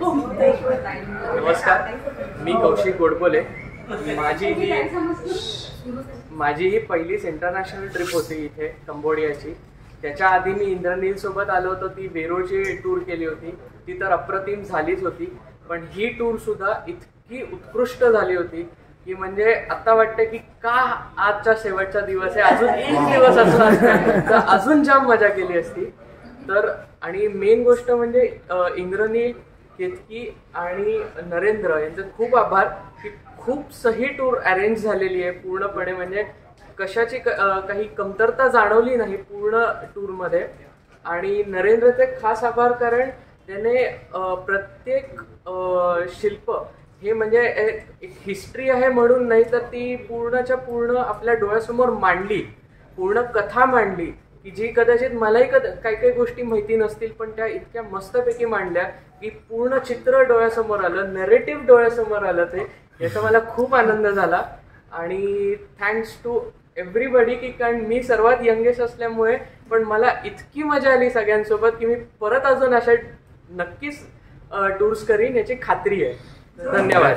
नमस्कार, मी कौशिक गोडबोले. माझी ही पहिलीच इंटरनॅशनल ट्रिप होती इथे कंबोडियाची. त्याच्या आधी मी इंद्रनील सोबत आलो होतो. ती वेरूळची टूर केली होती. ती तर अप्रतिम झालीच होती, पण ही टूर सुद्धा इतकी उत्कृष्ट झाली होती की म्हणजे आता वाटतं की का आजचा शेवटचा दिवस आहे, अजून एक दिवस असला तर अजून जाम मजा केली असती. तर आणि मेन गोष्ट म्हणजे इंद्रनील, केतकी आणि नरेंद्र यांचे खूप आभार की खूप सही टूर अरेंज झालेली आहे पूर्णपणे. म्हणजे कशाची काही कमतरता जाणवली नाही पूर्ण टूरमध्ये. आणि नरेंद्रचे खास आभार, कारण त्याने प्रत्येक शिल्प हे म्हणजे एक हिस्ट्री आहे म्हणून नाही, तर ती पूर्णच्या पूर्ण आपल्या डोळ्यासमोर मांडली, पूर्ण कथा मांडली की जी कदाचित मलाही काही काही गोष्टी माहिती नसतील, पण त्या इतक्या मस्तपैकी मांडल्या की पूर्ण चित्र डोळ्यासमोर आलं, नरेटिव्ह डोळ्यासमोर आलं. ते याचा मला खूप आनंद झाला. आणि थँक्स टू एव्हरीबडी की कारण मी सर्वात यंगेस्ट असल्यामुळे पण मला इतकी मजा आली सगळ्यांसोबत की मी परत अजून अशा नक्कीच टूर्स करीन याची खात्री आहे. धन्यवाद.